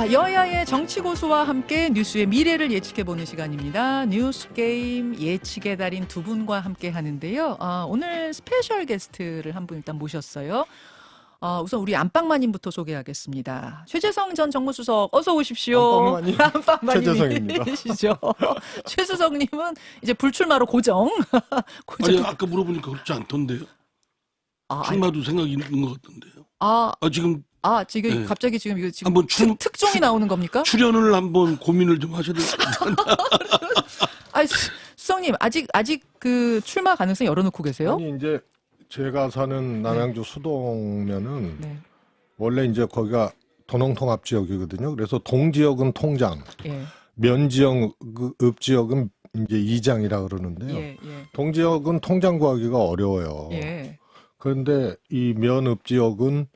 여야의 정치 고수와 함께 뉴스의 미래를 예측해보는 시간입니다. 뉴스 게임 예측의 달인 두 분과 함께 하는데요. 오늘 스페셜 게스트를 한 분 일단 모셨어요. 우선 우리 안방마님부터 소개하겠습니다. 최재성 전 정무수석 어서 오십시오. 최재성입니다. 최수석님은 이제 불출마로 고정. 아니 아까 물어보니까 그렇지 않던데요. 출마도 생각이 있는 것 같던데요. 지금 지금 네. 갑자기 지금 이거 지금 한번 특종이 나오는 겁니까? 출연을 한번 고민을 좀 하셔야 될 것 같아요. 수석님 아직 그 출마 가능성 열어놓고 계세요? 아니 이제 제가 사는 남양주 수동면은 네. 원래 이제 거기가 도농통합 지역이거든요. 그래서 동지역은 통장, 예. 면지역, 읍지역은 이제 이장이라 그러는데요. 예. 동지역은 통장 구하기가 어려워요. 예. 그런데 이 면읍지역은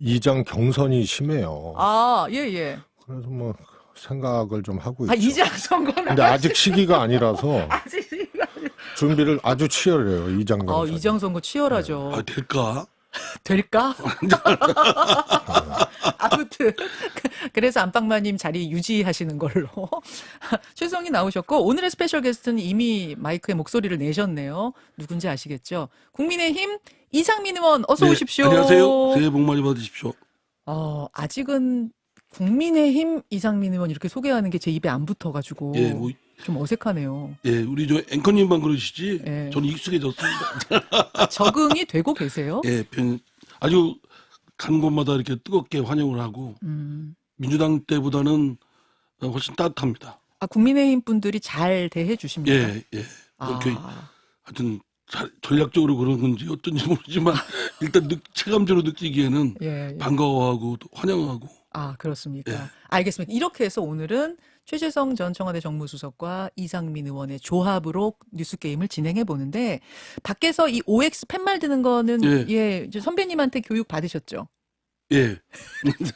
이장 경선이 심해요. 예. 그래서 뭐 생각을 좀 하고 있죠. 이장 선거는 근데 아직 시기가 아니라서 아직 준비를 아주 치열해요. 이장 경선. 이장 선거 치열하죠. 될까? 될까? 아무튼 그래서 안방마님 자리 유지하시는 걸로. 최수성이 나오셨고 오늘의 스페셜 게스트는 이미 마이크에 목소리를 내셨네요. 누군지 아시겠죠? 국민의힘 이상민 의원 어서 네, 오십시오. 안녕하세요. 새해 복 많이 받으십시오. 아직은 국민의힘 이상민 의원 이렇게 소개하는 게 제 입에 안 붙어가지고 좀 어색하네요. 우리 저 앵커님만 그러시지. 예. 저는 익숙해졌습니다. 적응이 되고 계세요? 아주 간 곳마다 이렇게 뜨겁게 환영을 하고 민주당 때보다는 훨씬 따뜻합니다. 국민의힘 분들이 잘 대해 주십니까? 예. 하여튼 전략적으로 그런 건지 어쩐지 모르지만 일단 체감적으로 느끼기에는 예. 반가워하고 또 환영하고. 그렇습니까? 예. 알겠습니다. 이렇게 해서 오늘은 최재성 전 청와대 정무수석과 이상민 의원의 조합으로 뉴스게임을 진행해 보는데 밖에서 이 OX 팻말 드는 거는 이제 선배님한테 교육 받으셨죠? 예.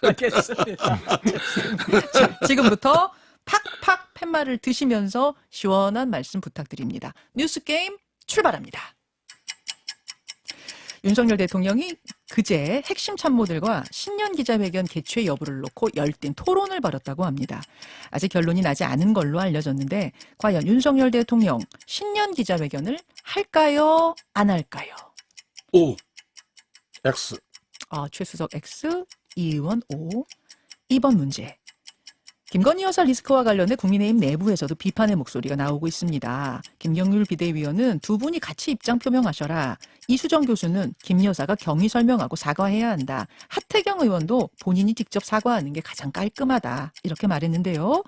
알겠습니다. 자, 지금부터 팍팍 팻말을 드시면서 시원한 말씀 부탁드립니다. 뉴스게임 출발합니다. 윤석열 대통령이 그제 핵심 참모들과 신년 기자회견 개최 여부를 놓고 열띤 토론을 벌였다고 합니다. 아직 결론이 나지 않은 걸로 알려졌는데 과연 윤석열 대통령 신년 기자회견을 할까요? 안 할까요? O. X. 최수석 X, 이 의원 O. 2번 문제. 김건희 여사 리스크와 관련해 국민의힘 내부에서도 비판의 목소리가 나오고 있습니다. 김경률 비대위원은 두 분이 같이 입장 표명하셔라. 이수정 교수는 김 여사가 경위 설명하고 사과해야 한다. 하태경 의원도 본인이 직접 사과하는 게 가장 깔끔하다. 이렇게 말했는데요.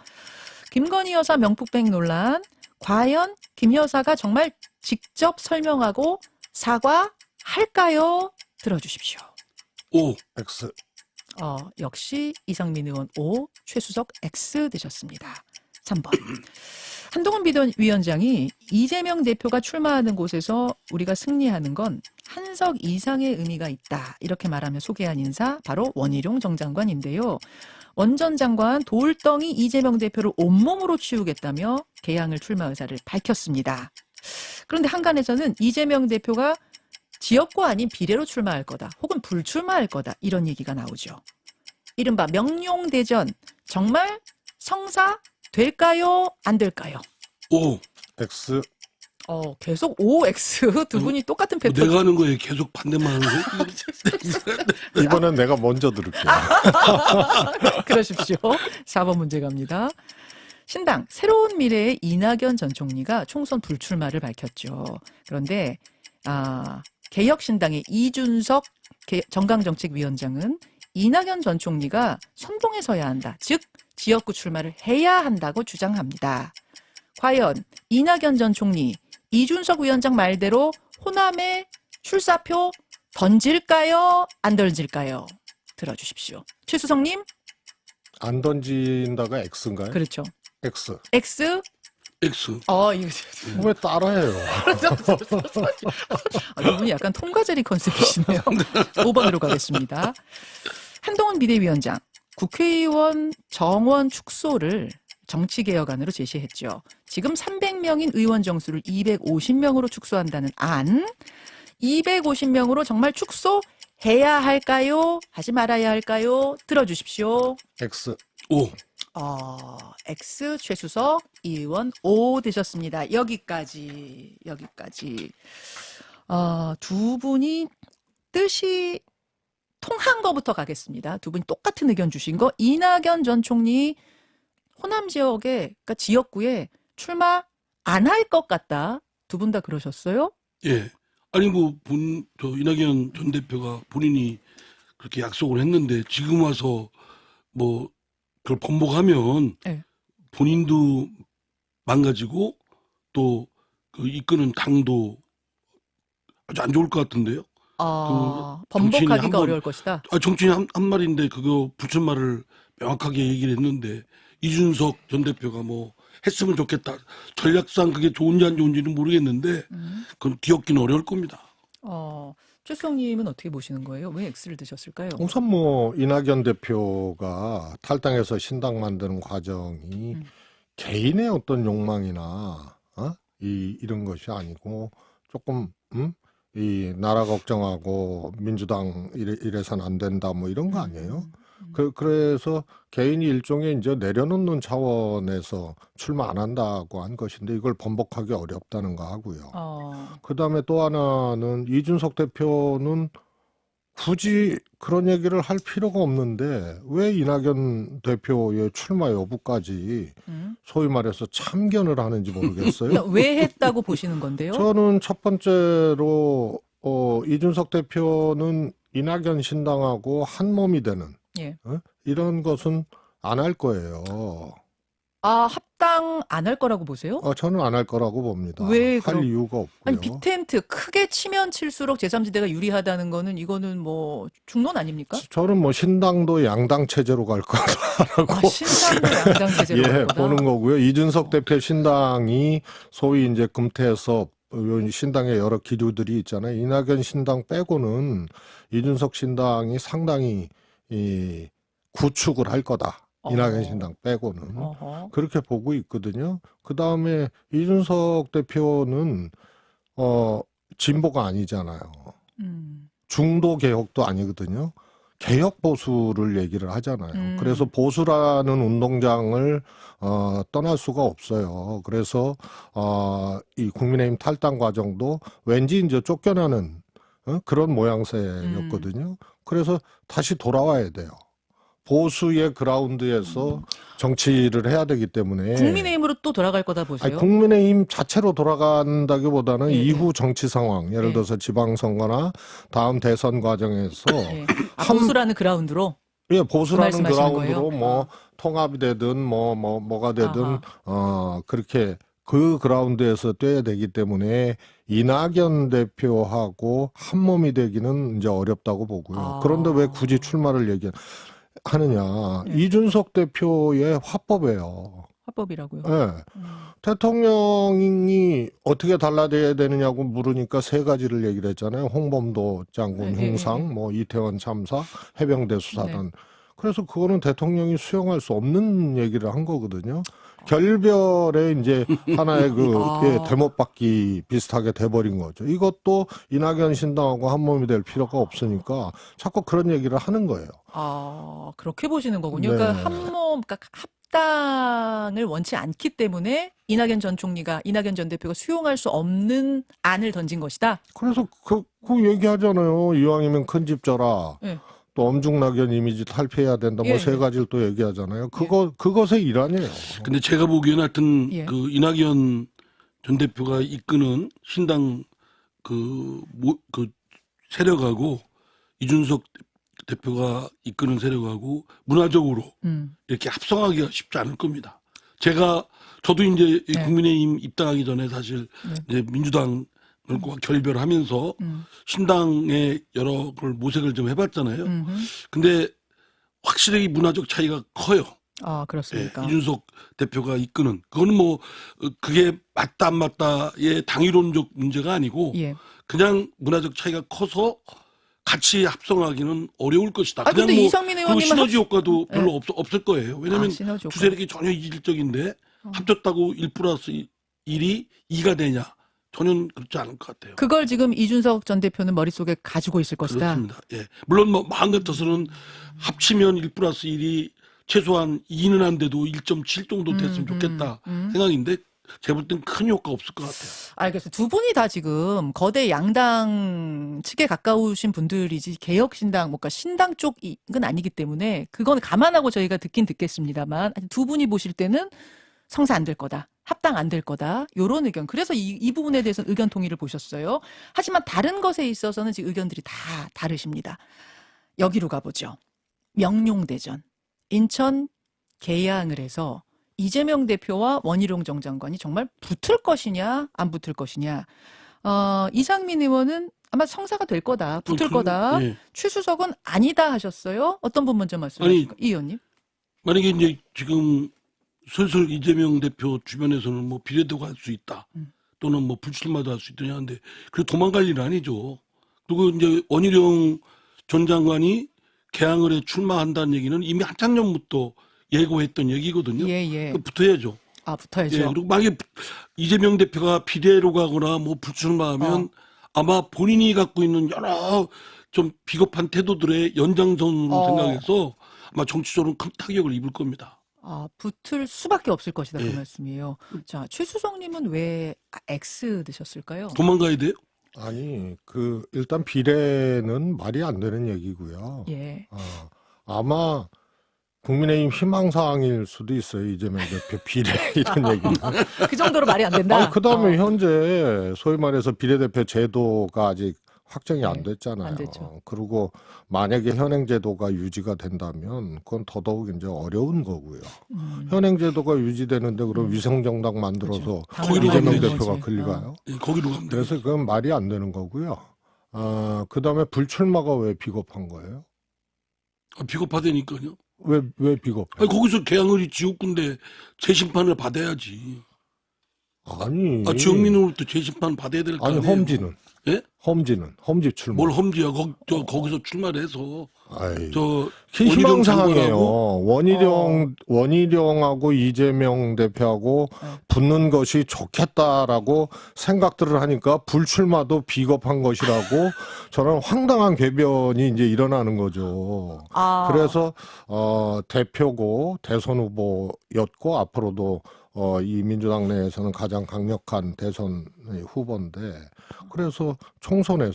김건희 여사 명품백 논란. 과연 김 여사가 정말 직접 설명하고 사과할까요? 들어주십시오. O. X. 역시 이상민 의원 O, 최수석 X 되셨습니다. 3번. 한동훈 비대위원장이 이재명 대표가 출마하는 곳에서 우리가 승리하는 건 한석 이상의 의미가 있다. 이렇게 말하며 소개한 인사 바로 원희룡 정 장관인데요. 원 전 장관 돌덩이 이재명 대표를 온몸으로 치우겠다며 개항을 출마 의사를 밝혔습니다. 그런데 한간에서는 이재명 대표가 지역구 아닌 비례로 출마할 거다. 혹은 불출마할 거다. 이런 얘기가 나오죠. 이른바 명룡대전 정말 성사 될까요? 안 될까요? O. X. 계속 OX 두 분이 똑같은 패턴. 내가 하는 거에 계속 반대만 하는 거. 이번엔 내가 먼저 들을게요. 그러십시오. 4번 문제 갑니다. 신당 새로운 미래의 이낙연 전 총리가 총선 불출마를 밝혔죠. 그런데 개혁신당의 이준석 정강정책위원장은 이낙연 전 총리가 선봉에 서야 한다. 즉 지역구 출마를 해야 한다고 주장합니다. 과연 이낙연 전 총리, 이준석 위원장 말대로 호남에 출사표 던질까요? 안 던질까요? 들어주십시오. 최수성님. 안 던진다가 X인가요? 그렇죠. X. X. X. 왜 따라해요? 이분이 약간 통과제리 컨셉이시네요. 5번으로 가겠습니다. 한동훈 비대위원장, 국회의원 정원 축소를 정치개혁안으로 제시했죠. 지금 300명인 의원 정수를 250명으로 축소한다는 안. 250명으로 정말 축소해야 할까요? 하지 말아야 할까요? 들어주십시오. X. 오. X 최수석, 이 의원 O 되셨습니다. 여기까지. 두 분이 뜻이 통한 거부터 가겠습니다. 두 분이 똑같은 의견 주신 거. 이낙연 전 총리 호남 지역에, 그러니까 지역구에 출마 안 할 것 같다. 두 분 다 그러셨어요? 예. 아니 저 이낙연 전 대표가 본인이 그렇게 약속을 했는데 지금 와서 뭐 그걸 번복하면 네. 본인도 망가지고 또 그 이끄는 당도 아주 안 좋을 것 같은데요. 정치인이 번복하기가 한번- 어려울 것이다. 정치인 한 말인데 그거 불출마를 명확하게 얘기를 했는데 이준석 전 대표가 뭐 했으면 좋겠다. 전략상 그게 좋은지 안 좋은지는 모르겠는데 그건 뒤엎기는 어려울 겁니다. 최수석님은 어떻게 보시는 거예요? 왜 X를 드셨을까요? 우선 뭐 이낙연 대표가 탈당해서 신당 만드는 과정이 개인의 어떤 욕망이나 이런 것이 아니고 조금 이 나라 걱정하고 민주당 이래선 안 된다 뭐 이런 거 아니에요? 그래서 개인이 일종의 이제 내려놓는 차원에서 출마 안 한다고 한 것인데 이걸 번복하기 어렵다는 거 하고요. 그다음에 또 하나는 이준석 대표는 굳이 그런 얘기를 할 필요가 없는데 왜 이낙연 대표의 출마 여부까지 소위 말해서 참견을 하는지 모르겠어요. 그러니까 왜 했다고 보시는 건데요? 저는 첫 번째로 이준석 대표는 이낙연 신당하고 한 몸이 되는 예. 이런 것은 안 할 거예요. 합당 안 할 거라고 보세요? 저는 안 할 거라고 봅니다. 왜 할 이유가 없고요. 아니 빅텐트 크게 치면 칠수록 제3지대가 유리하다는 거는 이거는 뭐 중론 아닙니까? 저는 뭐 신당도 양당 체제로 갈 거라고 신당도 양당 체제로 갈 거다. 보는 거고요. 이준석 대표 신당이 소위 이제 금태에서 신당의 여러 기류들이 있잖아요. 이낙연 신당 빼고는 이준석 신당이 상당히 구축을 할 거다. 이낙연 신당 빼고는 그렇게 보고 있거든요. 그 다음에 이준석 대표는 진보가 아니잖아요. 중도 개혁도 아니거든요. 개혁 보수를 얘기를 하잖아요. 그래서 보수라는 운동장을 떠날 수가 없어요. 그래서 이 국민의힘 탈당 과정도 왠지 이제 쫓겨나는 그런 모양새였거든요. 그래서 다시 돌아와야 돼요. 보수의 그라운드에서 정치를 해야 되기 때문에 국민의힘으로 또 돌아갈 거다 보세요. 아니, 국민의힘 자체로 돌아간다기보다는 예, 이후 정치 상황, 예를 들어서 지방선거나 다음 대선 과정에서 예. 보수라는 그라운드로 보수라는 말씀하시는 그라운드로 거예요? 뭐 통합이 되든 뭐가 되든 아하. 그렇게 그 그라운드에서 뛰어야 되기 때문에 이낙연 대표하고 한 몸이 되기는 이제 어렵다고 보고요. 그런데 왜 굳이 출마를 하느냐. 이준석 대표의 화법이에요. 화법이라고요. 네. 대통령이 어떻게 달라져야 되느냐고 물으니까 세 가지를 얘기를 했잖아요. 홍범도 장군 흉상, 뭐 이태원 참사, 해병대 수사단. 그래서 그거는 대통령이 수용할 수 없는 얘기를 한 거거든요. 결별의 이제 하나의 대못받기 비슷하게 돼버린 거죠. 이것도 이낙연 신당하고 한 몸이 될 필요가 없으니까 자꾸 그런 얘기를 하는 거예요. 그렇게 보시는 거군요. 네. 그러니까 그러니까 합당을 원치 않기 때문에 이낙연 전 대표가 수용할 수 없는 안을 던진 것이다. 그래서 그 얘기하잖아요. 이왕이면 큰 집 져라. 네. 또 엄중낙연 이미지 탈피해야 된다. 뭐 세 가지를 또 얘기하잖아요. 그것의 일환이에요. 근데 제가 보기에는 하여튼 예. 이낙연 전 대표가 이끄는 신당 세력하고 이준석 대표가 이끄는 세력하고 문화적으로 이렇게 합성하기가 쉽지 않을 겁니다. 저도 이제 국민의힘 입당하기 전에 사실 이제 민주당과 결별하면서 신당의 여러 걸 모색을 좀 해봤잖아요. 근데 확실히 문화적 차이가 커요. 그렇습니까? 이준석 대표가 이끄는 그거는 뭐 그게 맞다 안 맞다의 당위론적 문제가 아니고 그냥 문화적 차이가 커서 같이 합성하기는 어려울 것이다. 근데 그냥 이상민 그리고 의원님은 시너지 효과도 별로 없을 거예요. 왜냐하면 시너지 두 세력이 전혀 이질적인데 합쳤다고 1+1이 2가 되냐? 전혀 그렇지 않을 것 같아요. 그걸 지금 이준석 전 대표는 머릿속에 가지고 있을 것이다. 그렇습니다. 예. 물론 뭐 마음 같아서는 합치면 1+1이 최소한 2는 안 돼도 1.7 정도 됐으면 좋겠다 생각인데 제가 볼 땐 큰 효과 없을 것 같아요. 알겠어요. 두 분이 다 지금 거대 양당 측에 가까우신 분들이지 개혁신당, 뭔가 신당 쪽은 아니기 때문에 그건 감안하고 저희가 듣긴 듣겠습니다만 두 분이 보실 때는 성사 안 될 거다. 합당 안 될 거다. 요런 의견. 그래서 이 부분에 대해서는 의견 통일을 보셨어요. 하지만 다른 것에 있어서는 지금 의견들이 다 다르십니다. 여기로 가보죠. 명룡대전. 인천 계양을 해서 이재명 대표와 원희룡 정장관이 정말 붙을 것이냐 안 붙을 것이냐. 이상민 의원은 아마 성사가 될 거다. 붙을 거다. 예. 최수석은 아니다 하셨어요. 어떤 분 먼저 말씀하실까요? 이 의원님. 만약에 이제 지금 슬슬 이재명 대표 주변에서는 뭐 비례대가 할 수 있다. 또는 뭐 불출마도 할 수 있다냐 하는데 그 도망갈 일은 아니죠. 그리고 이제 원희룡 전 장관이 개항을에 출마한다는 얘기는 이미 한참 전부터 예고했던 얘기거든요. 예, 예. 붙어야죠. 아, 붙어야죠. 예, 그리고 만약에 이재명 대표가 비례로 가거나 뭐 불출마하면 아마 본인이 갖고 있는 여러 좀 비겁한 태도들의 연장선으로 생각해서 아마 정치적으로 큰 타격을 입을 겁니다. 아, 붙을 수밖에 없을 것이다. 그 예. 말씀이에요. 자, 최수성님은 왜 X 드셨을까요? 도망가야 돼요? 아니, 일단 비례는 말이 안 되는 얘기고요. 예. 아마 국민의힘 희망사항일 수도 있어요. 이재명 대표 비례 이런 얘기는. 그 정도로 말이 안 된다. 그다음에 현재 소위 말해서 비례대표 제도가 아직 확정이 네, 안 됐잖아요. 안 됐죠. 그리고 만약에 현행 제도가 유지가 된다면 그건 더더욱 이제 어려운 거고요. 현행 제도가 유지되는데 그럼 위성정당 만들어서 그렇죠. 이재명 당연히 대표가 거지. 걸리가요? 예, 거기로 가면 돼요. 그래서 그건 말이 안 되는 거고요. 그다음에 불출마가 왜 비겁한 거예요? 비겁하다니까요. 왜 비겁해? 아니, 거기서 개항을이 지옥군데 재심판을 받아야지. 아니, 지역민으로부터 재심판 받아야 될 거 아니 아니에요. 험지는 예? 험지 출마. 뭘 험지야? 거기서 출마를 해서 아이, 저 희망사항이에요. 장관하고 원희룡하고 이재명 대표하고 붙는 것이 좋겠다라고 생각들을 하니까 불출마도 비겁한 것이라고 저는 황당한 궤변이 이제 일어나는 거죠. 그래서 대표고 대선 후보였고 앞으로도 이 민주당 내에서는 가장 강력한 대선 후보인데 그래서 총선을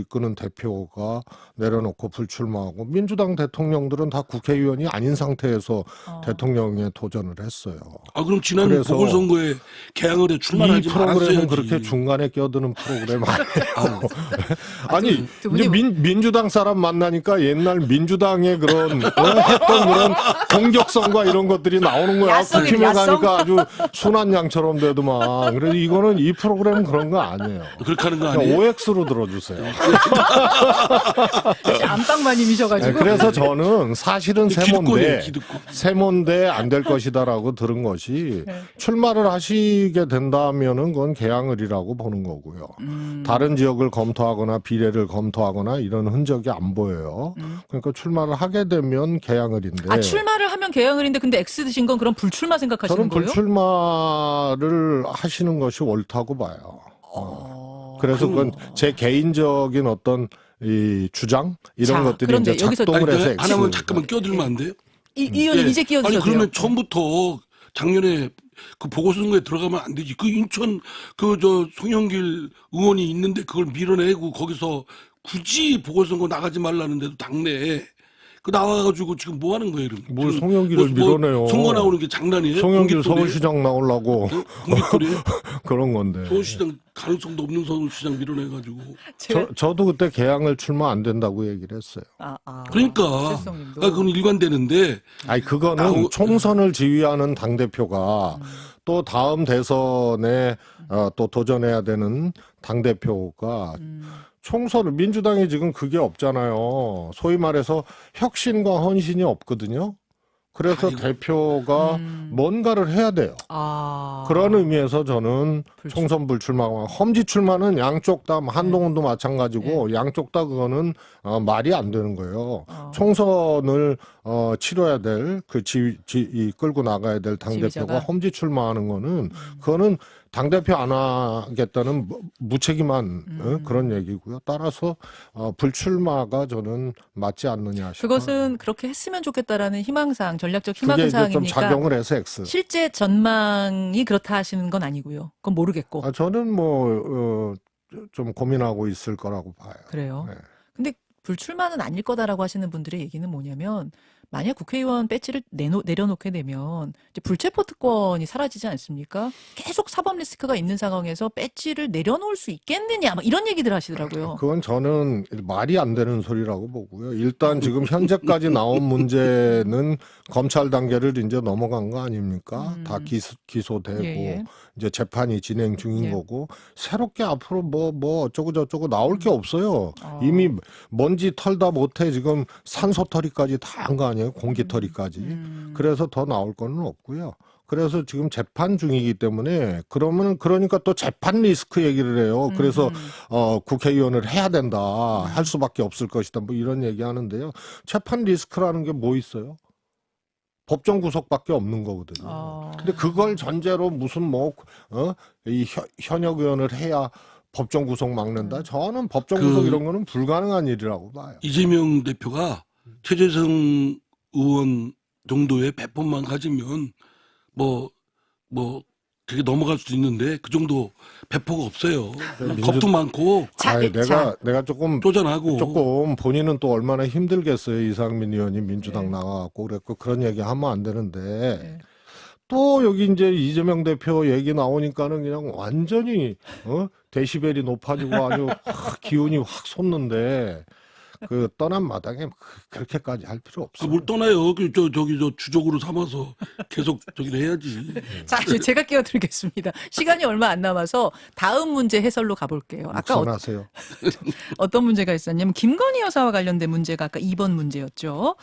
이끄는 대표가 내려놓고 불출마하고 민주당 대통령들은 다 국회의원이 아닌 상태에서 대통령에 도전을 했어요. 그럼 지난 그래서 보궐선거에 개항을에 이 출마를 하지 프로그램은 말았어야지. 그렇게 중간에 껴드는 프로그램 아니에요. 아니 두 분이 이제 민주당 사람 만나니까 옛날 민주당의 그런 했던 그런 공격성과 이런 것들이 나오는 거야. 야성이지, 국힘에 야성? 가니까 아주 순한 양처럼 되더만. 그래서 이거는 이 프로그램은 그런 거 아니에요. 그렇게 하는 거 그냥 아니에요? OX로 들어주세요. 안방마님이셔가지고. 네, 그래서 저는 사실은 기득권이에요, 기득권. 세몬대 안 될 것이다라고 들은 것이 네. 출마를 하시게 된다면은 그건 개항을이라고 보는 거고요. 다른 지역을 검토하거나 비례를 검토하거나 이런 흔적이 안 보여요. 그러니까 출마를 하게 되면 개항을인데. 출마를 하면 개항을인데 근데 X 드신 건 그럼 불출마 생각하시는 저는 거예요? 불출마를 하시는 것이 옳다고 봐요. 그래서 그건 제 개인적인 어떤 이 주장 이런 자, 것들이 그런데 이제 여기서 작동을 해서 하나만 X입니다. 잠깐만 끼어들면 안 돼요? 이 의원님 예. 이제 끼어드셔도 아니 그러면 돼요. 처음부터 작년에 그 보궐선거에 들어가면 안 되지. 그 인천 송영길 의원이 있는데 그걸 밀어내고 거기서 굳이 보궐선거 나가지 말라는데도 당내에 그 나와가지고 지금 뭐 하는 거예요? 뭘 지금 송영길을 밀어내요. 선거 나오는 게 장난이에요? 송영길 공깃돌이에요? 서울시장 나오려고 공깃돌이에요? 그런 건데. 서울시장 가능성도 없는 서울시장 밀어내가지고. 저도 그때 개항을 출마 안 된다고 얘기를 했어요. 그러니까 최수성님도. 그건 일관되는데 아니 그거는 총선을 지휘하는 당 대표가 또 다음 대선에 또 도전해야 되는 당 대표가 총선을 민주당이 지금 그게 없잖아요. 소위 말해서 혁신과 헌신이 없거든요. 그래서 대표가 뭔가를 해야 돼요. 그런 의미에서 저는 총선 불출마와 험지 출마는 양쪽 다 한동훈도 마찬가지고 양쪽 다 그거는 말이 안 되는 거예요. 총선을 치러야 될 그 끌고 나가야 될 당대표가 지휘자가? 험지 출마하는 거는 그거는 당대표 안 하겠다는 무책임한 그런 얘기고요. 따라서 불출마가 저는 맞지 않느냐 싶어요. 그것은 그렇게 했으면 좋겠다라는 희망사항, 전략적 그게 이제 좀 희망사항입니까? 작용을 해서 X. 실제 전망이 그렇다 하시는 건 아니고요. 그건 모르겠고. 저는 뭐 좀 고민하고 있을 거라고 봐요. 그래요. 네. 근데 불출마는 아닐 거다라고 하시는 분들의 얘기는 뭐냐면 만약 국회의원 배지를 내려놓게 되면 이제 불체포 특권이 사라지지 않습니까? 계속 사법 리스크가 있는 상황에서 배지를 내려놓을 수 있겠느냐 뭐 이런 얘기들 하시더라고요. 그건 저는 말이 안 되는 소리라고 보고요. 일단 지금 현재까지 나온 문제는 검찰 단계를 이제 넘어간 거 아닙니까? 다 기소되고 예, 예. 이제 재판이 진행 중인 예. 거고 새롭게 앞으로 뭐 어쩌고 저쩌고 나올 게 없어요. 어. 이미 먼지 털다 못해 지금 산소 털이까지 다 한 거 아니에요? 공기 털이까지. 그래서 더 나올 거는 없고요. 그래서 지금 재판 중이기 때문에 그러니까 또 재판 리스크 얘기를 해요. 그래서 국회의원을 해야 된다. 할 수밖에 없을 것이다. 뭐 이런 얘기 하는데요. 재판 리스크라는 게 뭐 있어요? 법정 구속밖에 없는 거거든요. 근데 그걸 전제로 무슨 이 현역 의원을 해야 법정 구속 막는다? 저는 법정 구속 이런 거는 불가능한 일이라고 봐요. 이재명 대표가 최재성 의원 정도의 배포만 가지면 그게 넘어갈 수도 있는데 그 정도 배포가 없어요. 겁도 많고 자, 내가 조금 본인은 또 얼마나 힘들겠어요. 이상민 의원이 민주당 나가갖고 그랬고 그런 얘기 하면 안 되는데 네. 또 여기 이제 이재명 대표 얘기 나오니까는 그냥 완전히 데시벨이 높아지고 아주 기운이 확 솟는데 그 떠난 마당에 그렇게까지 할 필요 없어요. 뭘 떠나요? 저기 주적으로 삼아서 계속 저기를 해야지. 자, 이제 제가 끼어들겠습니다. 시간이 얼마 안 남아서 다음 문제 해설로 가볼게요. 아까 선하세요. 어떤 문제가 있었냐면 김건희 여사와 관련된 문제가 아까 2번 문제였죠.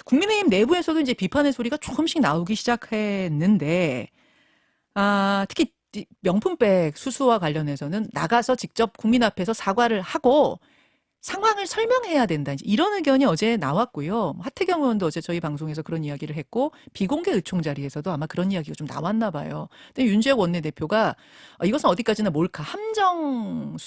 국민의힘 내부에서도 이제 비판의 소리가 조금씩 나오기 시작했는데, 특히 명품백 수수와 관련해서는 나가서 직접 국민 앞에서 사과를 하고 상황을 설명해야 된다. 이제 이런 의견이 어제 나왔고요. 하태경 의원도 어제 저희 방송에서 그런 이야기를 했고 비공개 의총 자리에서도 아마 그런 이야기가 좀 나왔나 봐요. 근데 윤재욱 원내대표가 이것은 어디까지나 함정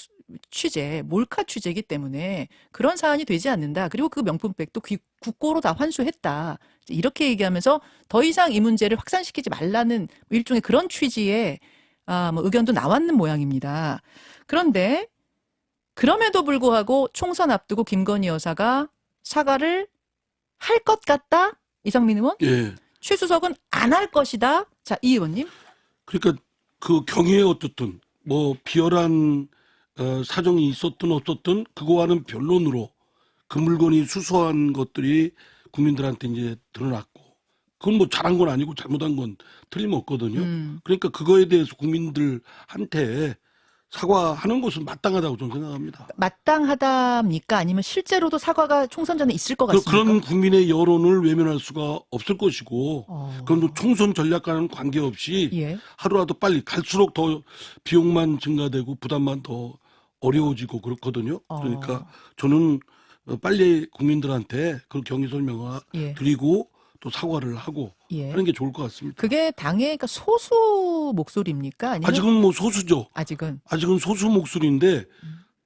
취재, 몰카 취재이기 때문에 그런 사안이 되지 않는다. 그리고 그 명품백도 국고로 다 환수했다. 이렇게 얘기하면서 더 이상 이 문제를 확산시키지 말라는 일종의 그런 취지의 의견도 나왔는 모양입니다. 그런데 그럼에도 불구하고 총선 앞두고 김건희 여사가 사과를 할 것 같다? 이상민 의원? 예. 최수석은 안 할 것이다? 자, 이 의원님. 그러니까 그 경위에 어떻든 비열한 사정이 있었든 없었든 그거와는 변론으로 그 물건이 수수한 것들이 국민들한테 이제 드러났고 그건 뭐 잘한 건 아니고 잘못한 건 틀림없거든요. 그러니까 그거에 대해서 국민들한테 사과하는 것은 마땅하다고 저는 생각합니다. 마땅하답니까? 아니면 실제로도 사과가 총선 전에 있을 것 같습니까? 그런 국민의 여론을 외면할 수가 없을 것이고 그건 뭐 총선 전략과는 관계없이 예. 하루라도 빨리 갈수록 더 비용만 증가되고 부담만 더 어려워지고 그렇거든요. 그러니까 저는 빨리 국민들한테 그 경위 설명을 예. 드리고 또 사과를 하고 예. 하는 게 좋을 것 같습니다. 그게 당의 그러니까 소수 목소리입니까? 아니면 아직은 뭐 소수죠. 아직은 소수 목소리인데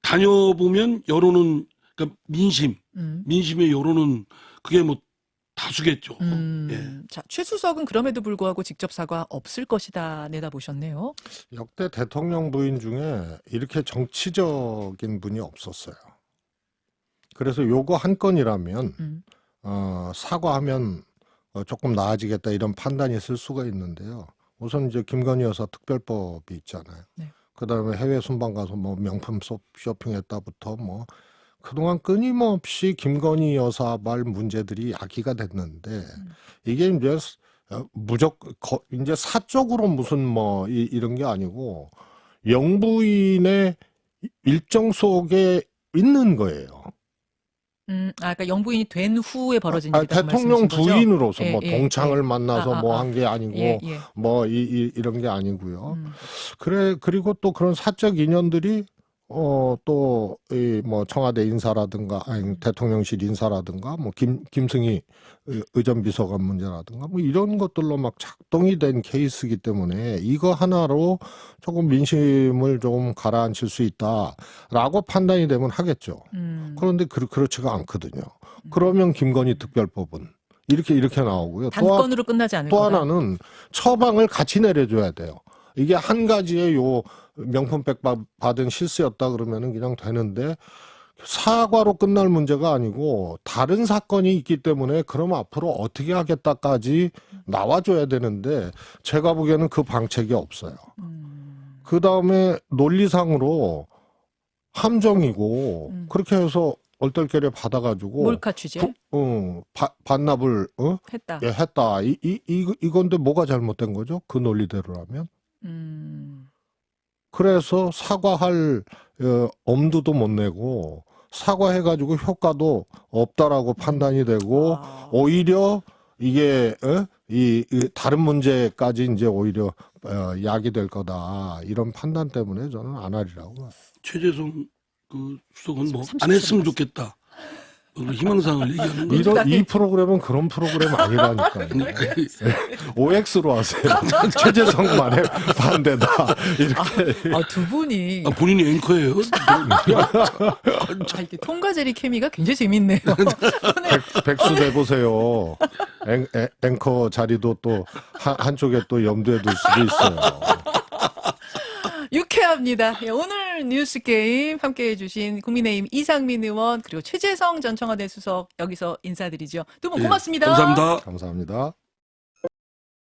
다녀보면 여론은 그러니까 민심의 여론은 그게 뭐 다수겠죠. 예. 자, 최수석은 그럼에도 불구하고 직접 사과 없을 것이다 내다보셨네요. 역대 대통령 부인 중에 이렇게 정치적인 분이 없었어요. 그래서 요거 한 건이라면 사과하면 조금 나아지겠다 이런 판단이 있을 수가 있는데요. 우선 이제 김건희 여사 특별법이 있잖아요. 네. 그다음에 해외 순방 가서 뭐 명품 쇼핑했다부터 뭐 그동안 끊임없이 김건희 여사 말 문제들이 야기가 됐는데 이게 이제 이제 사적으로 무슨 뭐 이런 게 아니고 영부인의 일정 속에 있는 거예요. 그러니까 영부인이 된 후에 벌어진 일이라고 대통령 말씀이신 거죠? 부인으로서 예, 뭐 예, 동창을 예. 만나서 뭐 한 게 아니고 예. 뭐 이런 게 아니고요. 그리고 또 그런 사적 인연들이 또, 뭐, 청와대 인사라든가, 아니, 대통령실 인사라든가, 뭐, 김승희 의전 비서관 문제라든가, 뭐, 이런 것들로 막 작동이 된 케이스이기 때문에 이거 하나로 조금 민심을 좀 가라앉힐 수 있다라고 판단이 되면 하겠죠. 그런데 그렇지가 않거든요. 그러면 김건희 특별법은 이렇게 나오고요. 단건으로 끝나지 않을 또 거다. 하나는 처방을 같이 내려줘야 돼요. 이게 한 가지의 요 명품백 받은 실수였다 그러면은 그냥 되는데 사과로 끝날 문제가 아니고 다른 사건이 있기 때문에 그럼 앞으로 어떻게 하겠다까지 나와줘야 되는데 제가 보기에는 그 방책이 없어요. 그 다음에 논리상으로 함정이고 그렇게 해서 얼떨결에 받아가지고 몰카 취재 반납을 했다. 예, 했다. 이건데 뭐가 잘못된 거죠? 그 논리대로라면. 그래서 사과할 엄두도 못 내고 사과해가지고 효과도 없다라고 판단이 되고 오히려 이게 이 다른 문제까지 이제 오히려 약이 될 거다 이런 판단 때문에 저는 안 하리라고 봐요. 최재성 그 수석은 뭐 30초 안 했으면 남았어요. 좋겠다. 희망사항을 얘기하는 거죠. 이 프로그램은 그런 프로그램 아니라니까요. OX로 하세요. 최재성만의 반대다. 이렇게. 두 분이 본인이 앵커예요. 이렇게 통과제리 케미가 굉장히 재밌네요. 백수 내보세요. 앵커 자리도 또 한쪽에 또 염두에 둘 수도 있어요. 유쾌합니다. 예, 오늘 뉴스게임 함께해 주신 국민의힘 이상민 의원 그리고 최재성 전 청와대 수석 여기서 인사드리죠. 두 분 고맙습니다. 감사합니다. 감사합니다.